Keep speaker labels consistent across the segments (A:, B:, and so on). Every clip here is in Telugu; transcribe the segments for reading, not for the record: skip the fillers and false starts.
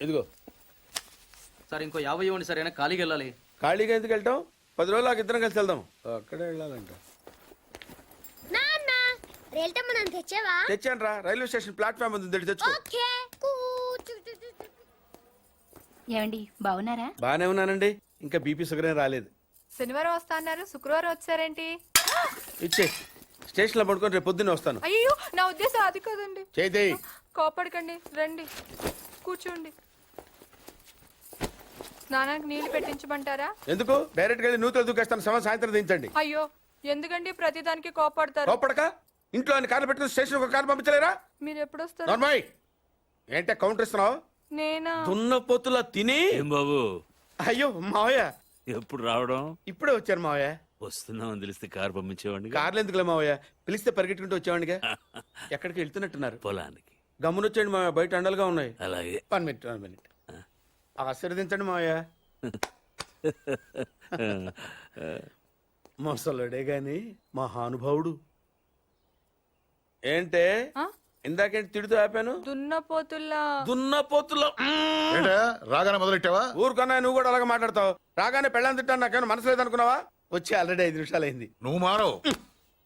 A: ఇదిగో
B: సార్ ఇంకో 50 ఇవ్వండి సార్, అయినా ఖాళీకి వెళ్ళాలి.
A: ఖాళీగా ఎందుకు వెళ్తాం? 10 రోజులు నాకు ఇద్దరం కలిసి వెళ్దాం. అక్కడే వెళ్ళాలంట. తెచ్చాను రా, రైల్వే స్టేషన్ ప్లాట్ఫామ్ ఉంది, తెచ్చుకో.
C: ఏమండి బాగున్నారా?
A: బానే ఉన్నానండి, ఇంకా బీపీ షుగర్ ఏం రాలేదు.
D: శనివారం వస్తా అన్నారు, శుక్రవారం వచ్చారేంటి?
A: ఇచ్చే స్టేషన్ లో పడుకొని రేపు పొద్దున్నే వస్తాను.
D: అయ్యో నా ఉద్దేశం అది కాదండి.
A: చేయి.
D: కోపడకండి, రండి కూర్చోండి. స్నానానికి నీళ్లు పెట్టించమంటారా?
A: ఎందుకు? డైరెక్ట్ గా నూతులు దూకేస్తాను, సాయంత్రం దించండి.
D: అయ్యో ఎందుకండి ప్రతిదానికి కోపడతారు?
A: కోపడక ఇంట్లో అన్ని కార్లు పెట్టుకుని స్టేషన్ ఒక కారు పంపించలేరా?
D: మీరు ఎప్పుడు వస్తారు?
A: నార్మల్ ఏంటే కౌంటర్ ఇస్తున్నావు?
D: నేనా?
A: దున్న పొత్తులా తిని.
E: ఏం బాబు
A: అయ్యో మావయ్య
E: ఎప్పుడు రావడం?
A: ఇప్పుడే వచ్చారు మావయ్య.
E: వస్తున్నామని తెలిస్తే కారు పంపించేవాడిని.
A: కార్లు ఎందుకులే మావయ్య, పిలిస్తే పరిగెట్టుకుంటూ వచ్చేవాడిగా. ఎక్కడికి వెళ్తున్నట్టున్నారు?
E: పొలానికి.
A: గమ్మునొచ్చేయండి మావయ్య, బయట అండలుగా ఉన్నాయి.
E: అలాగే.
A: 1 మినిట్ ఆశీర్వదించండి మావయ్య. మొసలుడే గాని మహానుభావుడు. ఏంటే ఇందాకేంటి తిడుతూ ఆపాను? దున్నపోతుల్లో
F: రాగానే మొదలెట్టావా?
A: ఊరుకన్నా, నువ్వు కూడా అలాగే మాట్లాడతావు. రాగానే పెళ్ళని తిట్టాను, నాకేమైనా మనసు లేదనుకున్నావా? వచ్చి ఆల్రెడీ 5 నిమిషాలు అయింది.
F: నువ్వు మారవు.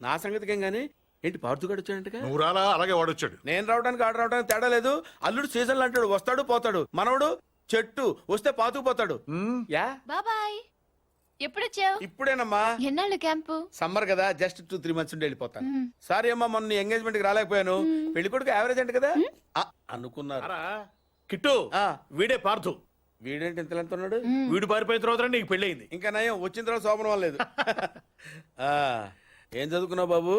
A: నా సంగతికేం గానీ ఏంటి పార్తుగాడు వచ్చాడంటే?
F: నువ్వు రాలా, అలాగే వాడొచ్చాడు.
A: నేను రావడానికి ఆడ రావడానికి తేడా లేదు. అల్లుడు సీజన్లు అంటాడు, వస్తాడు పోతాడు. మనవడు చెట్టు వస్తే పాతుకుపోతాడు. యా
C: బాబాయ్, ఎప్పుడొచ్చావు?
A: ఇప్పుడేనమ్మా.
C: ఎన్నాళ్ళు క్యాంపు?
A: సమ్మర్ కదా, జస్ట్ 2-3 మంత్స్ ఉండి వెళ్ళిపోతాను. సారీ అమ్మా, మొన్న ఎంగేజ్మెంట్ కి రాలేకపోయాను. పెళ్లి కొడుకు యావరేజ్ అంటే కదా అనుకున్నారు.
G: కిట్టు, వీడే పార్థు.
A: వీడేంటి ఇంతలెంత ఉన్నాడు?
G: వీడు పారిపోయిన తర్వాత నీకు పెళ్ళయింది.
A: ఇంకా నయం, వచ్చిన తర్వాత శోభనం లేదు. ఏం చదువుకున్నావు బాబు?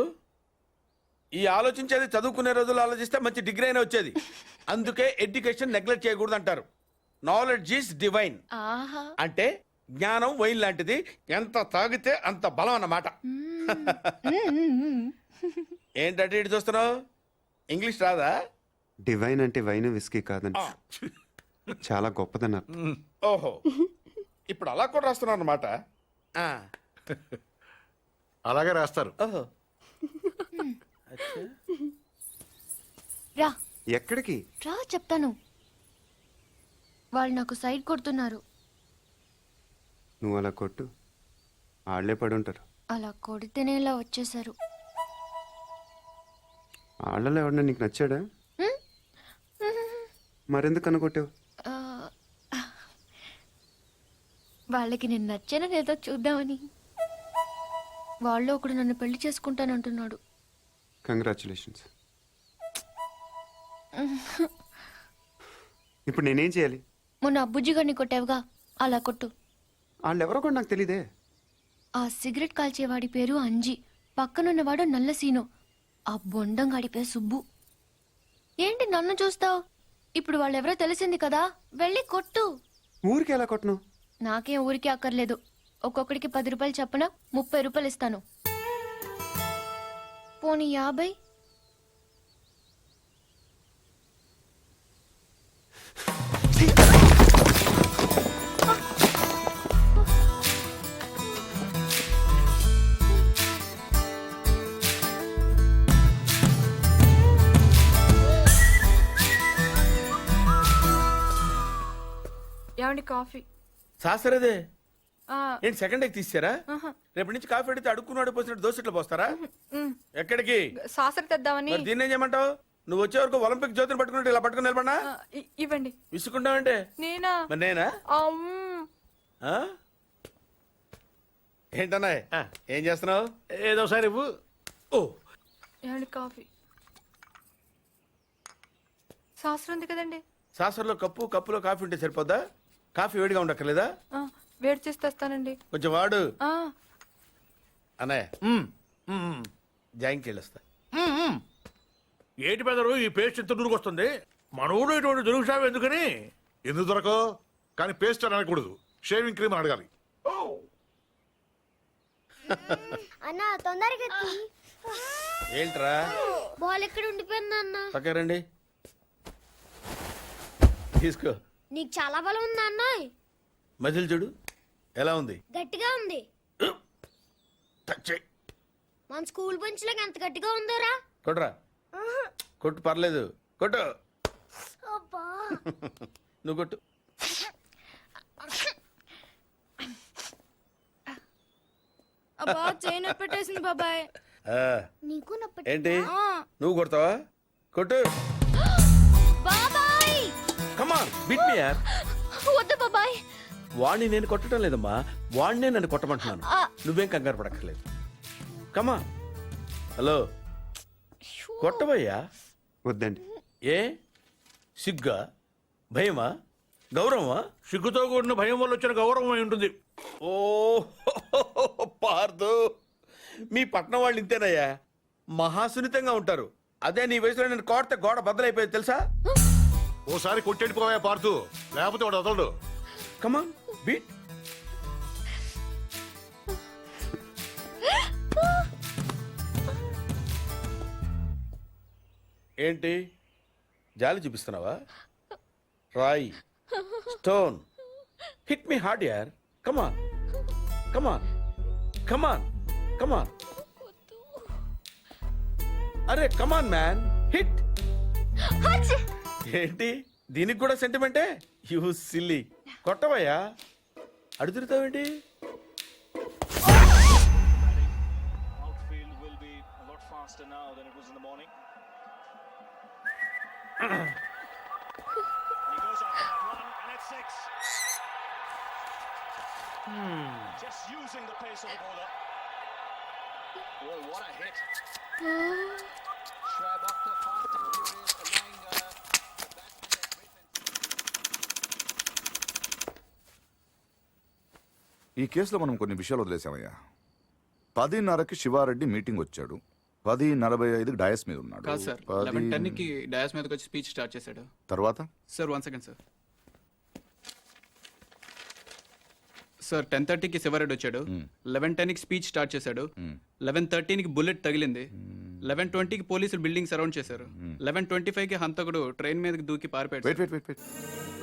A: ఈ ఆలోచించేది చదువుకునే రోజులు ఆలోచిస్తే మంచి డిగ్రీ అయినా వచ్చేది. అందుకే ఎడ్యుకేషన్ నెగ్లెక్ట్ చేయకూడదు అంటారు. Knowledge is divine. అంటే జ్ఞానం వైన్ లాంటిది, ఎంత తాగితే అంత బలం అన్నమాట. ఏంటంటే ఇటు చూస్తున్నావు? ఇంగ్లీష్ రాదా?
H: డివైన్ అంటే వైన్ విస్కీ కాదని, చాలా గొప్పదన్నారు.
A: ఓహో, ఇప్పుడు అలా కూడా రాస్తున్నావు అన్నమాట.
F: అలాగే రాస్తారు.
A: ఓహో,
C: రా.
H: ఎక్కడికి
C: రా చెప్తాను. వాళ్ళు నాకు సైడ్ కొడుతున్నారు.
H: నువ్వు అలా కొట్టు, ఆళ్లే పడి ఉంటారు.
C: అలా కొడితేనే ఇలా వచ్చేసారు.
H: ఆళ్ళలో ఎవడన్నా నీకు నచ్చాడా? మరెందుకు అనుకొట్టావు?
C: వాళ్ళకి నేను నచ్చానని ఏదో చూద్దామని. వాళ్ళు ఒకడు నన్ను పెళ్లి చేసుకుంటానంటున్నాడు.
H: కంగ్రాచులేషన్స్. ఇప్పుడు నేనేం చేయాలి?
C: మొన్న అబ్బుజ్జి గారిని కొట్టావుగా, అలా కొట్టు.
H: వాళ్ళెవరో కూడా నాకు తెలీదే.
C: ఆ సిగరెట్ కాల్చేవాడి పేరు అంజి, పక్కనున్నవాడు నల్ల సీను, ఆ బొండంగాడి పేరు సుబ్బు. ఏంటి నన్ను చూస్తావు? ఇప్పుడు వాళ్ళెవరో తెలిసింది కదా, వెళ్ళి కొట్టు.
H: ఊరికి ఎలా కొట్టను?
C: నాకేం ఊరికి అక్కర్లేదు. ఒక్కొక్కడికి 10 రూపాయలు చప్పున 30 రూపాయలు ఇస్తాను. పోనీ 50?
D: ఏమండి కాఫీ?
A: సాసరేదే ఏంటి సెకండ్ ఎగ్ తీసారా? రేపటి నుంచి కాఫీ అడిగితే అడుక్కున్నాడు పోసినట్టు దోశట్లు పోస్తారా? ఎక్కడికి?
D: సాసర తెద్దామని.
A: దీన్ని ఏం చేయమంటావు? నువ్వు వచ్చే వరకు ఒలింపిక్ జ్యోతిని పట్టుకున్నట్టు ఇలా పట్టుకుని నిలబడినా
D: ఇవ్వండి.
A: విసుకుంటావంటే?
D: నేనా?
A: మరి నేనా? ఏంటన్నా ఏం చేస్తున్నావు?
G: ఏదో సార్ ఇవ్వు.
A: ఓ
D: ఏమండి కాఫీ? సాసర ఉంది కదండి.
A: సాసర్లో కప్పులో కాఫీ ఉంటే సరిపోద్దా? కాఫీ వేడిగా ఉండక్కర్లేదా?
D: వేడి చేసి తెస్తానండి.
A: కొంచెం వాడు అన్నయ్య. జాయింకి వెళ్ళొస్తా.
G: ఏంటి పెదరు ఈ పేస్ట్ ఎంత దూరుకొస్తుంది? మనవుడు ఇటువంటి దొరుకుతావు ఎందుకని?
F: ఎందుకు దొరకో కానీ పేస్ట్ అని అనకూడదు, షేవింగ్ క్రీమ్ అని అడగాలి.
I: అన్నా తొందరగా
A: ఏంట్రా?
I: బాల్ ఎక్కడ ఉండిపోయింది అన్న?
A: పక్కరండి, తీసుకో.
I: నీకు చాలా బలం ఉందా అన్న?
A: మజిల్ చూడు ఎలా ఉంది?
I: గట్టిగా ఉంది. మన స్కూల్ బెంచ్ లాగా ఎంత గట్టిగా ఉందోరా.
A: కొట్రా, కొట్టు, పర్లేదు, కొట్టు. నువ్వు కొట్టు.
I: అబ్బా చైన్ పెట్టేసింది బాబాయ్.
A: ఆ,
I: నీకు నొప్పి
A: ఏంటి నువ్వు కొడతావా? కొట్టు.
C: బాబాయ్
A: కమాన్ బీట్ మీ యార్.
C: వద్దు బాబాయ్.
A: వాణ్ణి నేను కొట్టడం లేదమ్మా, వాణ్ణే నన్ను కొట్టమంటున్నాను.
C: ఆ.
A: నువ్వేం కంగారు పడక్కర్లేదు. కమా. హలో, కొట్టబోయ్యా.
H: వద్దండి.
A: ఏ సిగ్గా, భయమా, గౌరవమా?
G: సిగ్గుతో కూడిన భయం వల్ల వచ్చిన గౌరవం అయి ఉంటుంది.
A: ఓ పార్దు, మీ పట్నం వాళ్ళు ఇంతేనయ్యా, మహాసున్నితంగా ఉంటారు. అదే నీ వయసులో నేను కోడితే గోడ బద్దలైపోయేది తెలుసా?
F: ఓసారి కొట్టెడిపోయా పార్తు, లేకపోతే వాడు వదలడు.
A: కమాన్ బీట్. ఏంటి జాలి చూపిస్తున్నావా? రాయ్, స్టోన్, హిట్ మీ హార్డ్ యార్. కమాన్ కమాన్ కమాన్ కమాన్. అరే కమాన్ మ్యాన్, హిట్. ఏంటి దీనికి కూడా సెంటిమెంటే? You silly. కొట్టవయ్యా, అడుగుతావేంటి?
J: Outfield will be a lot faster now than it was in the morning. And he goes after that one, and it's six. Just using the pace of the bowler. Boy, what a hit. Shoaib Akhtar fast and furious, allowing the batsman that
K: ఈ కేసులో మనం కొన్ని విషయాలు వదిలేసామయ్యా. 10:30కి శివారెడ్డి మీటింగ్ వచ్చాడు. 10:45కి డయాస్ మీద ఉన్నాడు.
B: కాదు సార్, 11:10కి డయాస్ మీదకి వచ్చి స్పీచ్ స్టార్ట్ చేశాడు.
K: తర్వాత
B: సార్ 1 సెకండ్ సార్. సార్ 10:30కి శివారెడ్డి వచ్చాడు. 11:10కి స్పీచ్ స్టార్ట్ చేశాడు. 11:13కి బుల్లెట్ తగిలింది. 11:20కి పోలీసులు బిల్డింగ్ సరౌండ్ చేశారు. 11:25కి హంతకుడు ట్రైన్ మీదకి దూకి పారిపోయాడు.
K: Wait wait wait wait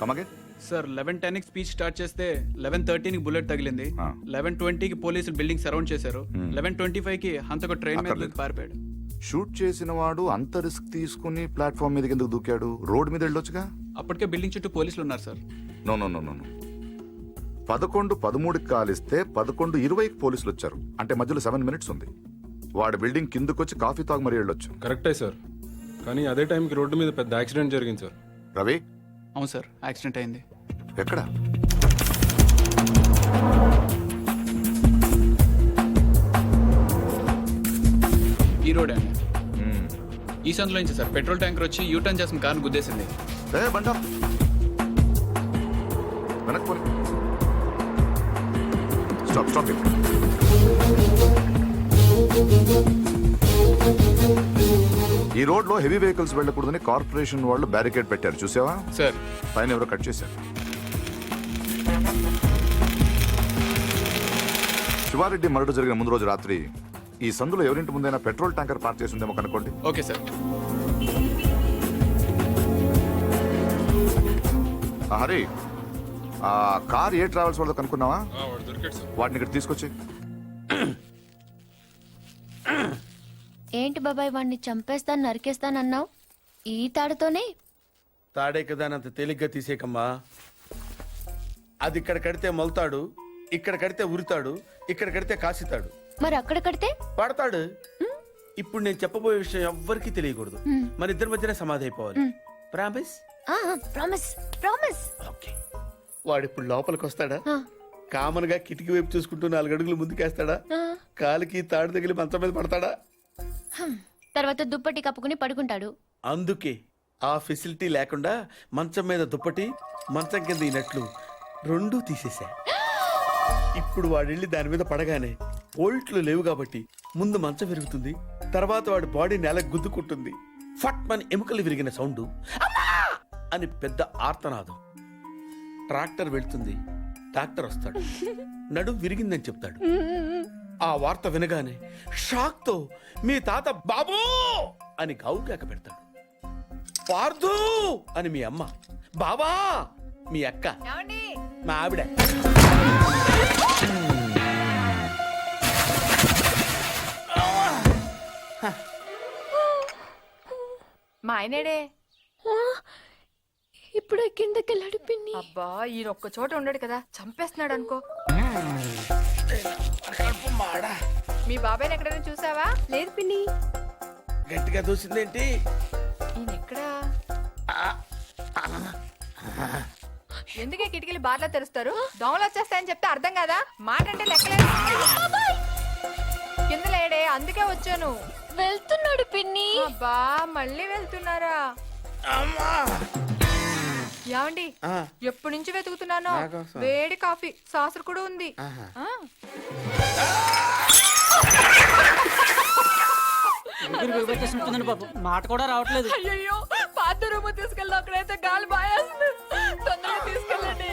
K: come again.
B: Sir 11:10కి స్పీచ్ స్టార్ట్ చేస్తే 11:13కి బుల్లెట్ తగిలింది. 11:20కి పోలీసులు బిల్డింగ్ సరౌండ్ చేశారు. 11:25కి హంతకుడు ట్రైన్ మీద దూకి పారిపోయాడు.
K: షూట్ చేసిన వాడు అంత రిస్క్ తీసుకుని ప్లాట్ఫామ్ మీదకి ఎందుకు దూకాడు? రోడ్ మీద వెళ్ళొచ్చుగా.
B: అప్పటికే బిల్డింగ్ చుట్టూ పోలీసులు ఉన్నారు sir.
K: No no no no no 11:13కి కాలిస్తే 11:20కి పోలీసులు వచ్చారు. అంటే మధ్యలో 7 మినిట్స్ ఉంది. వాడు బిల్డింగ్ కిందకొచ్చి కాఫీ తాగు మరీ వెళ్ళొచ్చు.
L: కరెక్టే సార్, కానీ అదే టైంకి రోడ్డు మీద పెద్ద యాక్సిడెంట్ జరిగింది సార్.
K: రవి,
B: అవును సార్, యాక్సిడెంట్ అయింది.
K: ఎక్కడ?
B: ఈ రోడ్ అండి. ఈ సందులో నుంచి సార్ పెట్రోల్ ట్యాంకర్ వచ్చి యూటర్న్ చేసిన కార్ను గుద్దేసింది.
K: బండా వెనక్కి పోనీ. Stop stop. ఈ రోడ్ లో హెవీ వెహికల్స్ వెళ్ళకూడదని కార్పొరేషన్ వాళ్ళు బ్యారికేడ్ పెట్టారు, చూసావా?
B: సార్
K: పైన ఎవరో కట్ చేశారు. శివారెడ్డి మర్డర్ జరిగిన ముందు రోజు రాత్రి ఈ సందులో ఎవరింటి ముందైనా పెట్రోల్ ట్యాంకర్ పార్క్ చేసి ఉందేమో కనుక్కోండి.
B: Okay sir.
K: హరి, ఆ కార్ ఏ ట్రావెల్స్ వాళ్ళతో కనుక్కున్నావా?
L: వాడు దొరికాడు సార్.
K: వాటిని ఇక్కడ తీసుకొచ్చి.
C: ఏంటి బాబాయ్ వాడిని చంపేస్తాను నరికేస్తానన్నావు? ఈ తాడుతోనే?
A: తాడే కదా అంత తేలిగ్గా తీసేకమ్మా. అది ఇక్కడ కడితే మొలతాడు, ఇక్కడ కడితే ఉరితాడు, ఇక్కడ కడితే కాసితాడు,
C: మరి అక్కడ కడితే
A: పడతాడు. ఇప్పుడు నేను చెప్పబోయే విషయం ఎవ్వరికీ తెలియకూడదు. మన ఇద్దరి మధ్యనే సమాధి అయిపోవాలి. ప్రామిస్?
C: Promise promise.
A: ఓకే. వాడు ఇప్పుడు లోపలికి వస్తాడా? కామన్ గా కిటికీ వైపు చూసుకుంటూ 4 అడుగులు ముందుకేస్తాడా? కాలికి తాడు తగిలి మంచం మీద పడతాడా?
C: తర్వాత దుప్పటి కప్పుకుని పడుకుంటాడు.
A: అందుకే ఆ ఫెసిలిటీ లేకుండా మంచం మీద దుప్పటి, మంచం కింద ఈనట్లు రెండూ తీసేశా. ఇప్పుడు వాడెళ్ళి దాని మీద పడగానే బోల్ట్లు లేవు కాబట్టి ముందు మంచం విరుగుతుంది, తర్వాత వాడి బాడీ నేలకు గుద్దుకుంటుంది. ఫట్ మన ఎముకలు విరిగిన సౌండ్ అని పెద్ద ఆర్తనాదం. ట్రాక్టర్ వెళ్తుంది, డాక్టర్ వస్తాడు, నడుం విరిగిందని చెప్తాడు. ఆ వార్త వినగానే షాక్ తో మీ తాత బాబూ అని గావుకేక పెడతాడు. పార్దు అని మీ అమ్మ, బాబా మీ అక్క, మా ఆవిడ.
D: మా ఆయనేడే?
C: ఇప్పుడు కిందకెళ్ళాడు పిన్ని.
D: అబ్బా ఈయన ఒక్క చోట ఉండడు కదా, చంపేస్తున్నాడు అనుకో. మీ బాబాయ్ని ఎక్కడైనా చూసావా?
I: లేదు పిన్ని.
A: గట్టిగా దూసిందేంటి?
D: ఈయన ఎక్కడా? ఎందుకే కిటికీలు బార్లా తెరుస్తారు? దోమలు వచ్చేస్తాయని చెప్తే అర్థం కదా, మాట అంటే లెక్కలేదు. కింద లేడే, అందుకే వచ్చాను.
C: వెళ్తున్నాడు పిన్ని.
D: అబ్బా మళ్ళీ వెళ్తున్నారా? ఏమండి, ఎప్పటి నుంచి వెతుకుతున్నానో. వేడి కాఫీ, సాసర్ కూడా ఉంది.
G: మాట కూడా రావట్లేదు.
D: అయ్యో, పాత రూమ్ తీసుకెళ్ళి అక్కడైతే గాలి బాయేస్తుంది. తొందరగా తీసుకెళ్ళండి.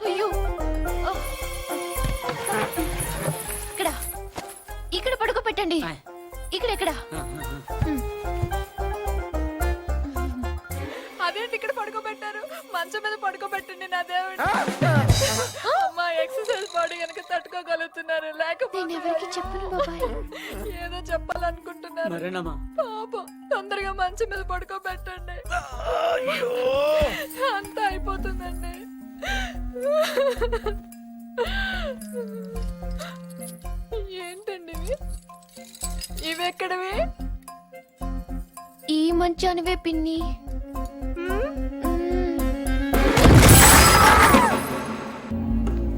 C: అయ్యో, ఇక్కడ ఇక్కడ పడుకోబెట్టండి. ఇక్కడ
D: అదేంటి ఇక్కడ పడుకోబెట్టారు? మంచం మీద పడుకోబెట్టండి నా దేవుడు. అమ్మా, ఎక్సర్సైజ్ బాడీ కనుక తట్టుకోగలుగుతున్నారు, లేకపోతే
C: నేను ఎవరికి చెప్పను బాబాయ్.
D: ఏదో చెప్పాలనుకుంటున్నారు. పాపం, తొందరగా మంచం మీద పడుకోబెట్టండి. అంతా అయిపోతుందండి. ఏంటండి ఇవి ఎక్కడవి?
C: ఈ మంచానివే పిన్ని.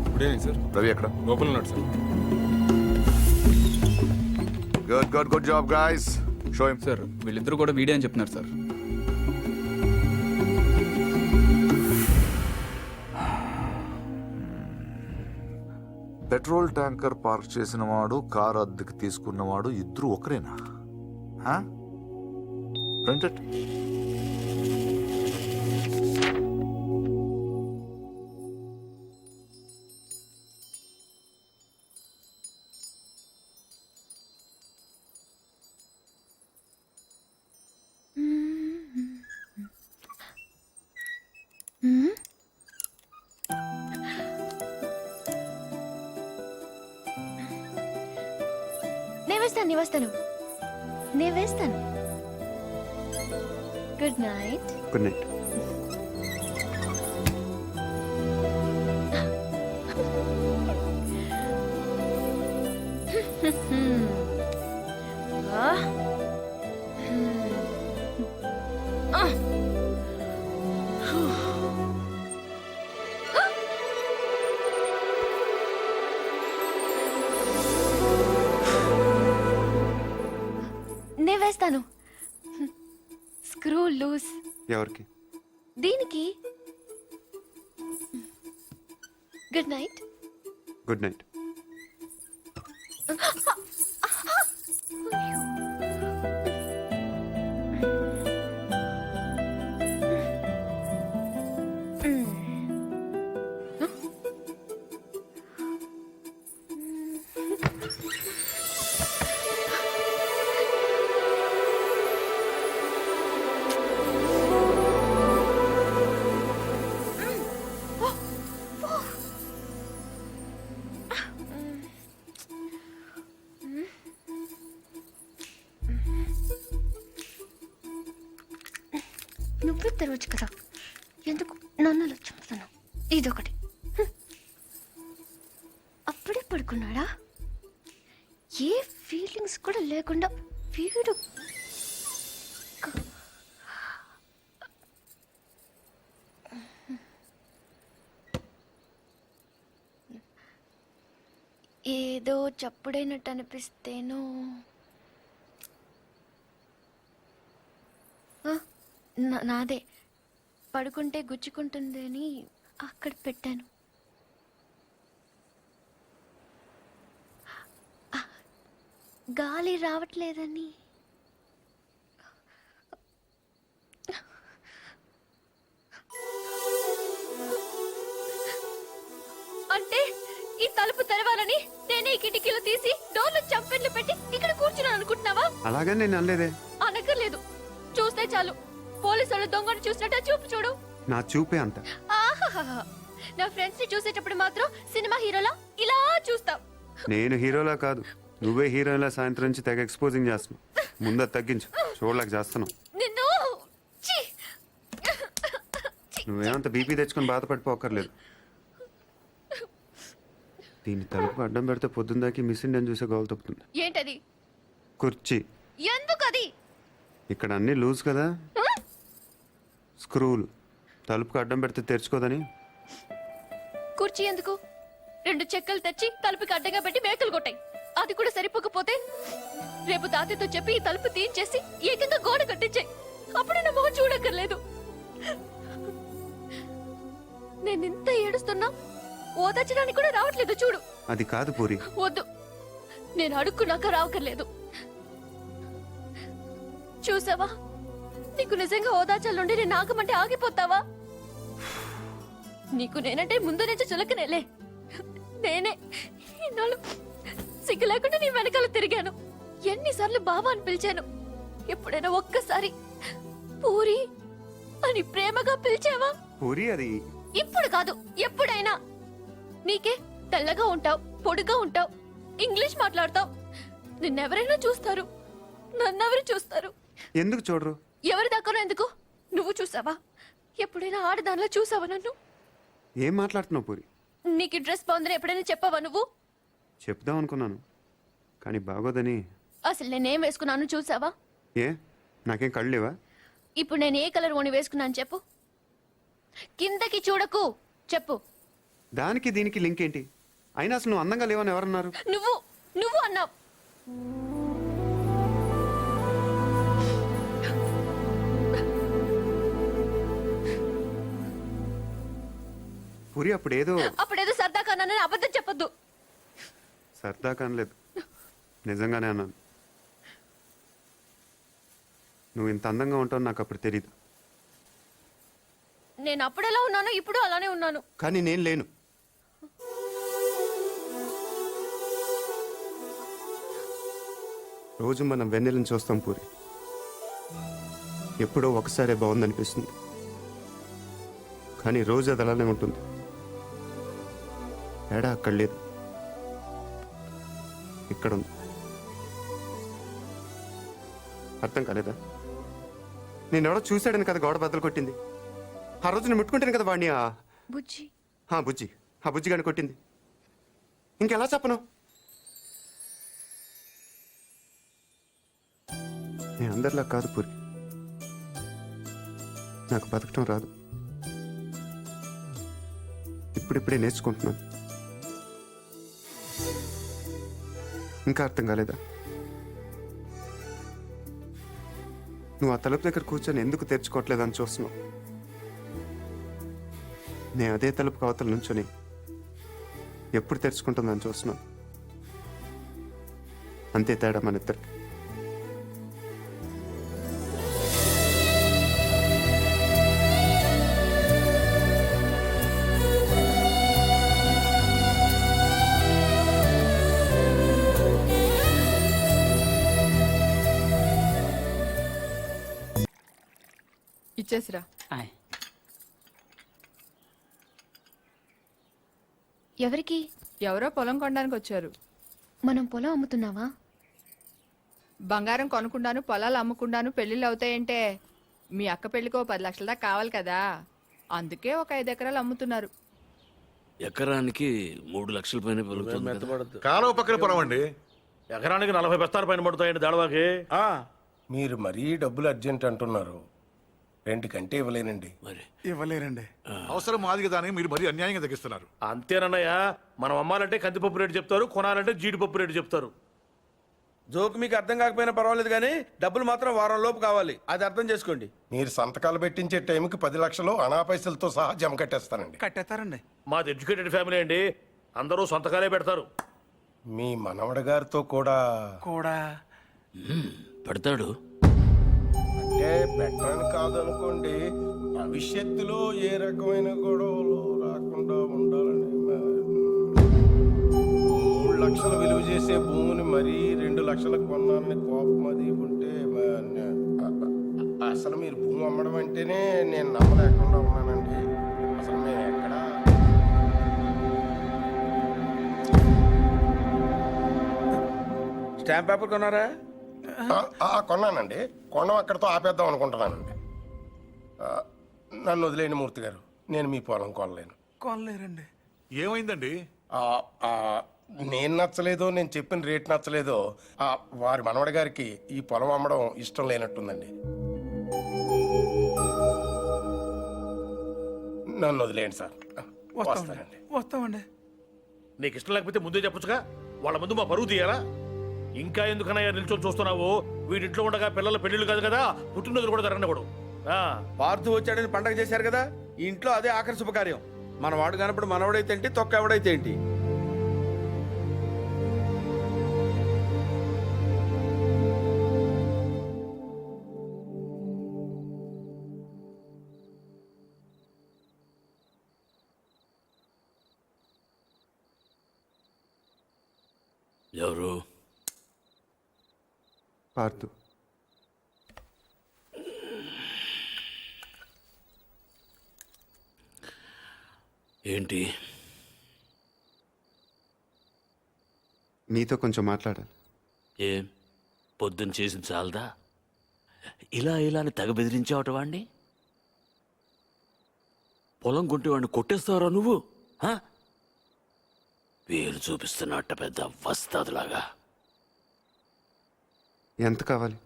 L: Good evening sir.
K: రవి ఎక్కడ?
L: లోపల ఉన్నాడు sir.
K: Good good good job guys. Show him.
B: Sir వీళ్ళిద్దరూ కూడా వీడే అని చెప్తున్నారు సార్.
K: పెట్రోల్ ట్యాంకర్ పార్క్ చేసిన వాడు, కార్ అద్దెకి తీసుకున్నవాడు ఇద్దరు ఒకరేనా? ప్రింటెడ్.
C: నేను వేస్తాను. Good night.
H: Good night.
C: నేను వేస్తాను. Screw loose.
H: ఎవరికి?
C: దీనికి. Good night.
H: Good night.
C: నువ్వే తెరవచ్చు కదా, ఎందుకు నన్ను అలా చంపుతాను? ఇదొకటి. అప్పుడే పడుకున్నాడా? ఏ ఫీలింగ్స్ కూడా లేకుండా వీడు. ఏదో చప్పుడైనట్టు అనిపిస్తేనో. నాదే. పడుకుంటే గుచ్చుకుంటుంది అని అక్కడ పెట్టాను. గాలి రావట్లేదని. అంటే ఈ తలుపు తెరవాలని నేనే ఈ కిటికీలు తీసి డోర్లు చంపెట్లు పెట్టి ఇక్కడ కూర్చున్నాను అనుకుంటున్నావా?
H: అలాగే నేను అనలేదే.
C: అనక్కర్లేదు, చూస్తే చాలు. పోలీసులు దొంగను చూసినట్టు చూపు చూడు.
H: నా చూపే అంత.
C: ఆహాహా, నా ఫ్రెండ్స్ ని చూసేటప్పుడు మాత్రం సినిమా హీరోలా ఇలా చూస్తావు.
H: నేను హీరోలా కాదు, నువ్వే హీరోలా సాయంత్రం నుంచి తెగ ఎక్స్పోజింగ్ చేస్తున్నావు. ముందు అది తగ్గించు, చూడలేక చేస్తున్నావు.
C: నిన్ను ఛీ!
H: నువ్వేమంత బీపీ తెచ్చుకొని బాధపడిపోకర్లేదు. దీన్ని తలుపు అడ్డం పెడితే పొద్దుందాకి మిస్ ఇండియన్ చూసే గోల్ తప్పుతుంది.
C: ఏంటది?
H: కుర్చీ.
C: ఎందుకు అది?
H: ఇక్కడ అన్నీ లూజ్ కదా, స్క్రూలు. తలుపుకి అడ్డం పెడితే తెరుచుకోదని.
C: కుర్చీ ఎందుకు? 2 చెక్కలు తెచ్చి తలుపుకి అడ్డంగా పెట్టి మేకలు కొట్టాయి. అది కూడా సరిపోకపోతే రేపు తాతయ్యతో చెప్పి ఈ తలుపు తీయించేసి ఏకంగా గోడ కట్టించాయి. అప్పుడు నా మొహం చూడక్కర్లేదు. నేను ఇంత ఏడుస్తున్నా ఓదార్చడానికి కూడా రావట్లేదు చూడు.
H: అది కాదు పూరి.
C: వద్దు, నేను అడుక్కున్నాక రావక్కర్లేదు. చూసావా, నీకు నిజంగా ఓదార్చాలండి నేను ఆగమంటే ఆగిపోతావా? నీకు నేనంటే ముందు నుంచి చులకనేలే. నేనే ఇన్నాళ్ళు సిగ్గు లేకుండా నీ వెనకాల తిరిగాను. ఎన్నిసార్లు బావా అని పిలిచాను. ఎప్పుడైనా ఒక్కసారి పూరి అని ప్రేమగా పిలిచావా?
H: పూరి అది
C: ఇప్పుడు కాదు, ఎప్పుడైనా. నీకే తెల్లగా ఉంటావు, పొడిగా ఉంటావు, ఇంగ్లీష్ మాట్లాడతావు. నిన్నెవరైనా చూస్తారు, నన్నెవరు చూస్తారు?
H: ఎందుకు చూడరు?
C: ఎవరి దాకానో ఎందుకు? నువ్వు చూసావా? ఎప్పుడైనా ఆడదానిలో చూసావా నన్ను?
H: ఏం మాట్లాడుతున్నావు పూరి?
C: నీకు డ్రెస్ బాగుందని ఎప్పుడైనా చెప్పావా నువ్వు?
H: చెప్దాం అనుకున్నాను, కానీ బాగోదని.
C: అసలు నేనేం వేసుకున్నాను చూసావా?
H: ఏ, నాకేం కళ్ళు లేవా?
C: ఇప్పుడు నేను ఏ కలర్ ఓని వేసుకున్నాను చెప్పు. కిందకి చూడకు, చెప్పు.
H: దానికి దీనికి లింక్ ఏంటి? అయినా అసలు నువ్వు అందంగా లేవని ఎవరన్నారు?
C: నువ్వు అన్నావు.
H: పూరి అప్పుడేదో
C: అప్పుడేదో సరదా కన్నానని అబద్ధం చెప్పొద్దు.
H: సరదా కనలేదు, నిజంగానే అన్నాను. నువ్వు ఇంత అందంగా ఉంటావు నాకు అప్పుడు తెలియదు.
C: నేను అప్పుడెలా ఉన్నానో ఇప్పుడు అలానే ఉన్నాను.
H: కానీ నేను లేను. రోజు మనం వెన్నెలను చూస్తాం పూరి. ఎప్పుడో ఒకసారే బాగుందనిపిస్తుంది, కానీ రోజు అది అలానే ఉంటుంది. తేడా అక్కడ లేదు, ఇక్కడ ఉంది. అర్థం కాలేదా? నేనెవడో చూశాడని కదా గోడ బద్దలు కొట్టింది. ఆ రోజు నేను ముట్టుకుంటాను కదా వాడిని.
C: బుజ్జి
H: బుజ్జి, ఆ బుజ్జిగాని కొట్టింది. ఇంకెలా చెప్పను? నేను అందరిలా కాదు పూరి. నాకు బతకటం రాదు, ఇప్పుడిప్పుడే నేర్చుకుంటున్నాను. ఇంకా అర్థం కాలేదా? నువ్వు ఆ తలుపు దగ్గర కూర్చొని ఎందుకు తెరుచుకోవట్లేదని చూస్తున్నావు. నేను అదే తలుపు కవతల నుంచొని ఎప్పుడు తెరుచుకుంటుందని చూస్తున్నాను. అంతే తేడా మన ఇద్దరికి.
D: ఇచ్చేసిరా.
C: ఎవరికి?
D: ఎవరో పొలం కొనడానికి వచ్చారు.
C: మనం పొలం అమ్ముతున్నావా?
D: బంగారం కొనుక్కుండాను, పొలాలు అమ్ముకుండాను పెళ్లిళ్ళు అవుతాయంటే మీ అక్క పెళ్లికో 10 లక్షల దాకా కావాలి కదా, అందుకే ఒక 5 ఎకరాలు అమ్ముతున్నారు.
E: ఎకరానికి 3 లక్షల పైన పెరుగుతుంది కదా.
A: మెత్తబడద్దు.
F: కాలువ పక్కన పొలం అండి.
G: ఎకరానికి 40 బస్తాల పైన పడుతాయండి దాడవాకి.
J: మీరు మరీ డబ్బులు అర్జెంట్ అంటున్నారు. 2 కంటే ఇవ్వలేనండి.
E: మరి
K: ఇవ్వలేరండి. అవసరం మాది కదా అని మీరు మరీ అన్యాయంగా తగ్గిస్తున్నారు.
G: అంతేనన్నయ్య, మనం అమ్మాలంటే కందిపప్పు రేటు చెప్తారు, కొనాలంటే జీడిపప్పు రేటు చెప్తారు.
A: జోక్ మీకు అర్థం కాకపోయినా పర్వాలేదు, కానీ డబ్బులు మాత్రం వారం లోపు కావాలి. అది అర్థం చేసుకోండి.
J: మీరు సంతకాలు పెట్టించే టైంకి 10 లక్షలు అనా పైసలతో సహా జమ కట్టేస్తానండి.
K: కట్టేస్తారండి.
G: మాది ఎడ్యుకేటెడ్ ఫ్యామిలీ అండి, అందరూ సొంతకాలే పెడతారు.
J: మీ మనవడ గారితో కూడా
E: పెడతాడు.
J: అంటే పెట్టని కాదనుకోండి, భవిష్యత్తులో ఏ రకమైన గొడవలు రాకుండా ఉండాలని. 3 లక్షలు విలువ చేసే భూమిని మరీ 2 లక్షలకు కొన్నానని కోపం అది ఉంటే అసలు మీరు భూమి అమ్మడం అంటేనే నేను నమ్మలేకుండా ఉన్నానండి. అసలు మేము ఎక్కడ
A: స్టాంప్ పేపర్ కొన్నారా?
F: కొన్నానండి. కొనం అక్కడితో ఆపేద్దాం అనుకుంటున్నానండి. నన్ను వదిలేని మూర్తి గారు, నేను మీ పొలం కొనలేను.
A: కొనలేరండి.
F: ఏమైందండి? నేను నచ్చలేదో, నేను చెప్పిన రేట్ నచ్చలేదో వారి మనవడి గారికి ఈ పొలం అమ్మడం ఇష్టం లేనట్టుందండి. నన్ను వదిలేయండి సార్. వస్తానండి.
A: వస్తామండి.
G: నీకు ఇష్టం లేకపోతే ముందే చెప్పొచ్చుగా. వాళ్ళ ముందు మా పరువు తీయాలా? ఇంకా ఎందుకనయ్యా నిల్చొని చూస్తున్నావు? వీడింట్లో ఉండగా పిల్లల పెళ్లిళ్ళు కాదు కదా, పుట్టినరోజులు కూడా జరగనివ్వడు.
A: పార్థు వచ్చాడని పండగ చేశారు కదా, ఈ ఇంట్లో అదే ఆఖరి శుభకార్యం. మన వాడు కానప్పుడు మనవడైతే ఏంటి, తొక్క ఎవడైతే ఏంటి.
E: ఎవరు?
H: పార్థు.
E: ఏంటి?
H: మీతో కొంచెం మాట్లాడాలి.
E: ఏం పొద్దున్న చేసింది చాలదా? ఇలా అని తెగ బెదిరించావట వాణ్ణి. పొలం కొంటేవాడిని కొట్టేస్తావరా నువ్వు? పేరు చూపిస్తున్నట్ట పెద్ద వస్తాదులాగా.
H: ఎంత కావాలి?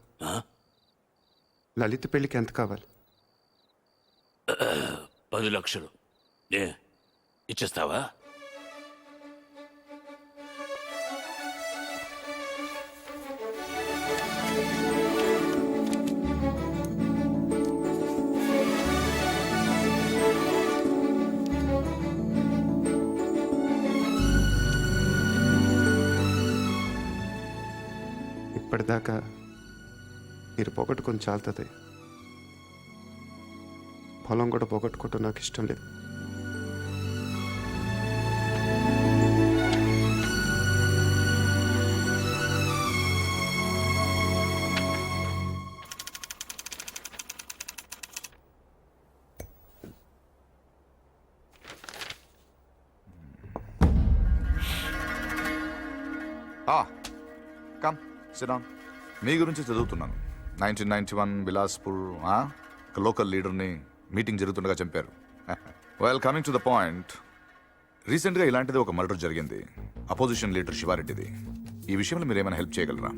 H: లలిత పెళ్లికి ఎంత కావాలి?
E: 10 లక్షలు. ఇచ్చేస్తావా?
H: ఇప్పటిదాకా మీరు పోగొట్టుకొని చాలుతుంది. పొలం కూడా పోగొట్టుకోవటం నాకు ఇష్టం లేదు.
K: కమ్ సిరామ్. మీ గురించి చదువుతున్నాను. 1991 బిలాస్పూర్ ఒక లోకల్ లీడర్ని మీటింగ్ జరుగుతుండగా చంపారు. Well, coming to the point, రీసెంట్గా ఇలాంటిది ఒక మర్డర్ జరిగింది, అపోజిషన్ లీడర్ శివారెడ్డిది. ఈ విషయంలో మీరు ఏమైనా హెల్ప్ చేయగలరా?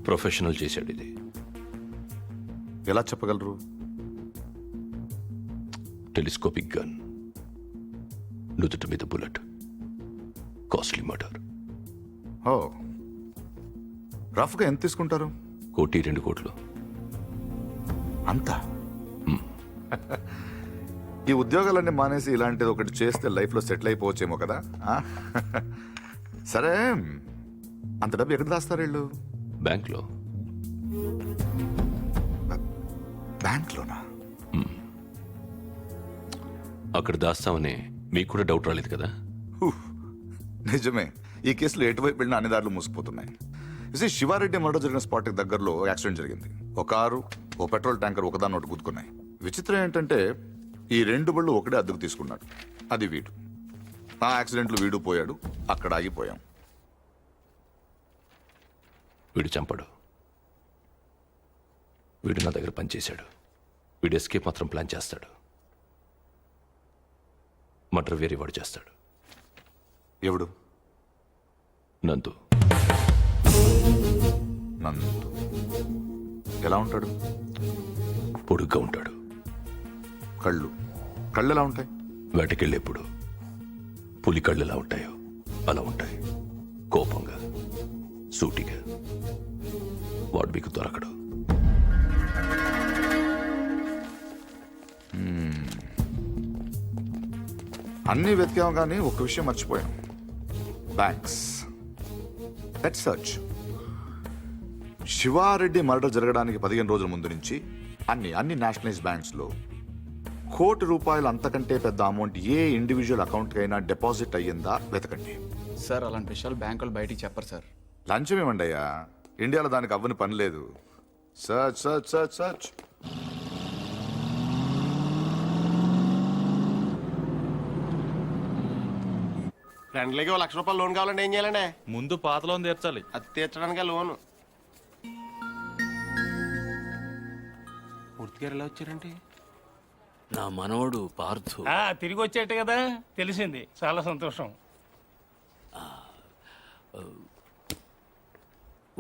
E: ప్రొఫెషనల్ చేశాడు ఇది.
K: ఎలా చెప్పగలరు?
E: టెలిస్కోపిక్ గన్, నుదుటి మీద బుల్లెట్, కాస్ట్లీ మర్డర్.
K: ఓ, రఫ్గా ఎంత తీసుకుంటారు?
E: 1-2 కోట్లు.
K: అంతా? ఈ ఉద్యోగాలన్నీ మానేసి ఇలాంటిది ఒకటి చేస్తే లైఫ్లో సెటిల్ అయిపోవచ్చేమో కదా. సరే, అంత డబ్బు ఎక్కడ దాస్తారు వీళ్ళు?
E: బ్యాంక్లో.
K: బ్యాంక్లోనా?
E: అక్కడ దాస్తామని మీకు కూడా డౌట్ రాలేదు కదా?
K: నిజమే, ఈ కేసులో ఎటువైపు వెళ్ళిన అన్ని దారులు మూసుకుపోతున్నాయి. శివారెడ్డి మర్డర్ జరిగిన స్పాట్కి దగ్గరలో యాక్సిడెంట్ జరిగింది. ఒక కారు, ఓ పెట్రోల్ ట్యాంకర్ ఒకదాన్ని ఒకటి గుద్దుకున్నాయి. విచిత్రం ఏంటంటే ఈ 2 బళ్ళు ఒకటే అద్దెకు తీసుకున్నాడు. అది వీడు. ఆ యాక్సిడెంట్లో వీడు పోయాడు, అక్కడ ఆగిపోయాం.
E: వీడు చంపడు. వీడు నా దగ్గర పనిచేశాడు. వీడు ఎస్కేప్ మాత్రం ప్లాన్ చేస్తాడు. మర్డర్ వేరే వాడు చేస్తాడు.
K: ఎవడు?
E: నందు.
K: నందు ఎలా ఉంటాడు?
E: పొడుగ్గా ఉంటాడు.
K: కళ్ళు ఎలా ఉంటాయి?
E: వేటకెళ్ళేప్పుడు పులి కళ్ళు ఎలా ఉంటాయో అలా ఉంటాయి. కోపంగా, సూటిగా. వాడు మీకు దొరకడు.
K: అన్నీ వెతికాం కానీ ఒక్క విషయం మర్చిపోయాం. Banks. Let's search. Shivareddy murder జరగడానికి 15 రోజుల ముందు నుంచి అన్ని నేషనలైజ్ బ్యాంక్స్లో ₹1,00,00,000 అంతకంటే పెద్ద అమౌంట్ ఏ ఇండివిజువల్ అకౌంట్కైనా డిపాజిట్ అయ్యిందా వెతకండి.
B: సార్, అలాంటి విషయాలు బ్యాంకులు బయటికి చెప్పరు సార్.
K: లంచం ఏమండి అయ్యా, ఇండియాలో దానికి అవ్వని పని లేదు. Search search search search.
F: ఫ్రెండ్లీకి 1 లక్ష రూపాయలు లోన్ కావాలంటే ఏం చేయాలండి?
J: ముందు పాత లోన్ తీర్చాలి.
F: అది తీర్చడానికే లోను. మూర్తి గారు ఎలా వచ్చారండి?
E: నా మనవడు పార్థు
G: తిరిగి వచ్చేట్టు కదా తెలిసింది. చాలా సంతోషం.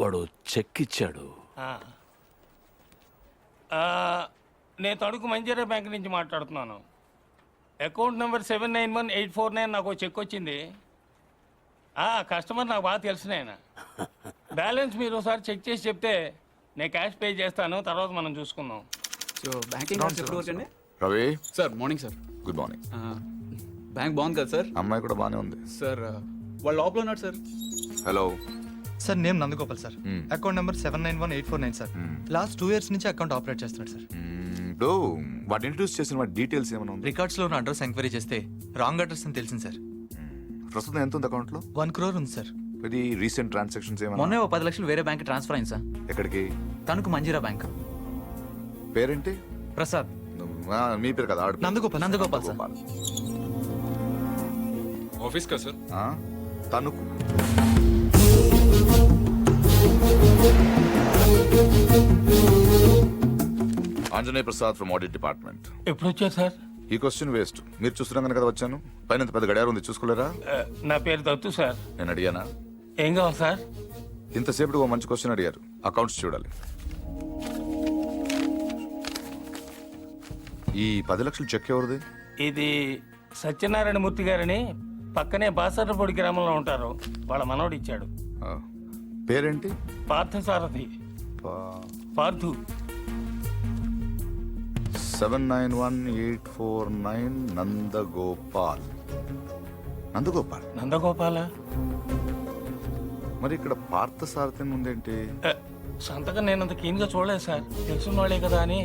E: వాడు చెక్ ఇచ్చాడు.
G: నేను తణుకు మంజీరా బ్యాంక్ నుంచి మాట్లాడుతున్నాను. అకౌంట్ నెంబర్ 791849 నాకు చెక్ వచ్చింది. కస్టమర్ నాకు బాగా తెలిసిన ఆయన. బ్యాలెన్స్ మీరు ఒకసారి చెక్ చేసి చెప్తే నేను క్యాష్ పే చేస్తాను, తర్వాత మనం చూసుకుందాం.
B: సో బ్యాంకింగ్ అవర్స్ ఎప్పుడు వరకు అండి?
K: Ravi,
B: sir morning sir.
K: Good morning.
B: Bank బాగుంది కదా సార్?
K: అమ్మాయి కూడా బానే ఉంది.
B: సార్ వాళ్ళు లోపల ఉన్నారు sir.
K: Hello.
M: Sir name Nandagopal sir.
K: Hmm.
M: Account number 791849 sir. Last 2 years నుంచి అకౌంట్ ఆపరేట్ చేస్తున్నాడు సార్.
K: ఇప్పుడు వాటి ఇంట్రడ్యూస్ చేసిన వాటి డీటెయిల్స్ ఏమైనా ఉంది?
M: రికార్డ్స్ లో ఉన్న అడ్రస్ ఎంక్వైరీ చేస్తే రాంగ్ అడ్రస్ అని తెలిసింది సార్.
K: ప్రస్తుతం ఎంత ఉంది అకౌంట్ లో?
M: 1 crore ఉంది సార్.
K: ఇది రీసెంట్ ట్రాన్సాక్షన్స్ ఏమైనా?
M: మొన్నే 10 లక్షలు వేరే బ్యాంక్ ట్రాన్స్ఫర్ అయింది సార్.
K: ఎక్కడికి?
M: తణుకు మంజీరా బ్యాంక్.
K: పేరేంటి?
M: ప్రసాద్.
K: మీ పేరు కదా?
M: నందగోపాల్. నందగోపాల్ సార్.
L: ఆఫీస్ కా sir?
K: Tanuku. Anjaneya Prasad from audit department.
G: ఎప్పుడు వచ్చారు సార్?
K: ఈ క్వశ్చన్ వేస్ట్. మీరు చూస్తున్నాం కదా వచ్చాను. పైన ఇంత పెద్ద గడియారం ఉంది, చూసుకోలేరా?
G: నా పేరు దత్తు సార్.
K: నేను అడిగానా?
G: ఏం కావాలి సార్?
K: ఇంతసేపు ఓ మంచి క్వశ్చన్ అడిగారు. అకౌంట్స్ చూడాలి. ఈ 10 లక్షలు చెక్ ఎవరిది?
G: ఇది సత్యనారాయణ మూర్తి గారని పక్కనే బాసర్లపొడి గ్రామంలో ఉంటారు. వాళ్ళ మనవడు ఇచ్చాడు.
K: ఆ, పేరేంటి?
G: పార్థసారథి. పార్థు.
K: 791849 నందగోపాల్. నందగోపాల్.
G: నందగోపాల.
K: మరి ఇక్కడ పార్థసారథి ఉందేంటి?
G: సంతకం నేనంత కీన్గా చూడలేదు సార్. తెలుసున్న వాళ్ళే కదా అని.